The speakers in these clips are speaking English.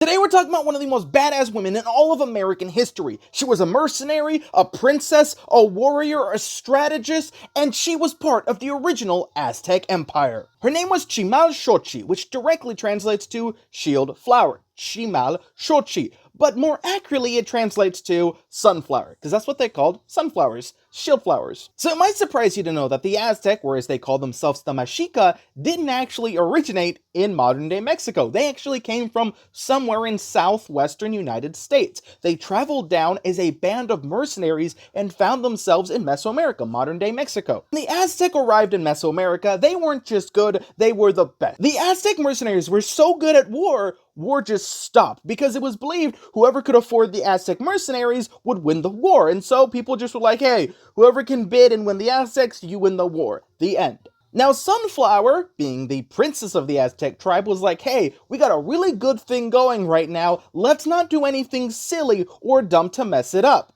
Today we're talking about one of the most badass women in all of American history. She was a mercenary, a princess, a warrior, a strategist, and she was part of the original Aztec Empire. Her name was Chimalxochitl, which directly translates to shield flower. Chimalxochitl. But more accurately, it translates to sunflower, because that's what they called sunflowers, shield flowers. So it might surprise you to know that the Aztec, or as they call themselves the Mexica, didn't actually originate in modern-day Mexico. They actually came from somewhere in southwestern United States. They traveled down as a band of mercenaries and found themselves in Mesoamerica, modern-day Mexico. When the Aztec arrived in Mesoamerica, they weren't just good, they were the best. The Aztec mercenaries were so good at war just stopped because it was believed whoever could afford the Aztec mercenaries would win the war. And so people just were like, hey, whoever can bid and win the Aztecs, you win the war. The end. Now, Sunflower, being the princess of the Aztec tribe, was like, hey, we got a really good thing going right now. Let's not do anything silly or dumb to mess it up.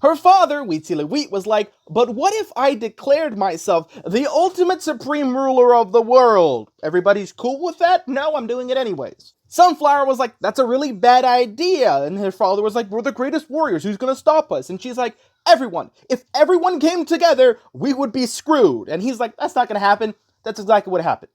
Her father, Huitzilopochtli, was like, but what if I declared myself the ultimate supreme ruler of the world? Everybody's cool with that? No, I'm doing it anyways. Sunflower was like, that's a really bad idea. And her father was like, we're the greatest warriors. Who's going to stop us? And she's like, everyone. If everyone came together, we would be screwed. And he's like, that's not going to happen. That's exactly what happened.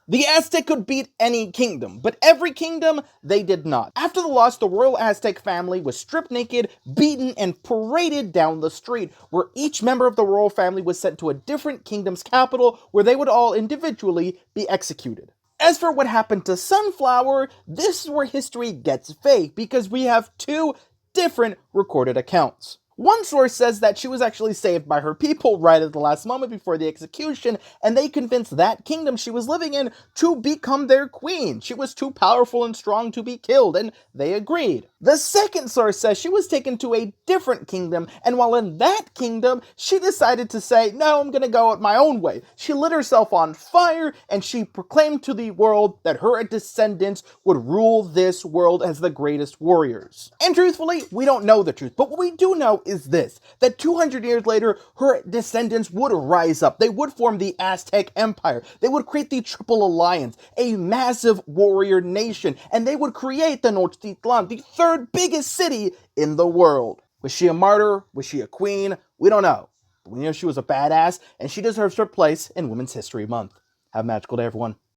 The Aztec could beat any kingdom, but every kingdom, they did not. After the loss, the royal Aztec family was stripped naked, beaten, and paraded down the street, where each member of the royal family was sent to a different kingdom's capital, where they would all individually be executed. As for what happened to Sunflower, this is where history gets fake, because we have two different recorded accounts. One source says that she was actually saved by her people right at the last moment before the execution, and they convinced that kingdom she was living in to become their queen. She was too powerful and strong to be killed, and they agreed. The second source says she was taken to a different kingdom, and while in that kingdom, she decided to say, no, I'm gonna go it my own way. She lit herself on fire, and she proclaimed to the world that her descendants would rule this world as the greatest warriors. And truthfully, we don't know the truth, but what we do know is this, that 200 years later, her descendants would rise up. They would form the Aztec Empire. They would create the Triple Alliance, a massive warrior nation, and they would create Tenochtitlan, the third biggest city in the world. Was she a martyr? Was she a queen? We don't know. But we know she was a badass, and she deserves her place in Women's History Month. Have a magical day, everyone.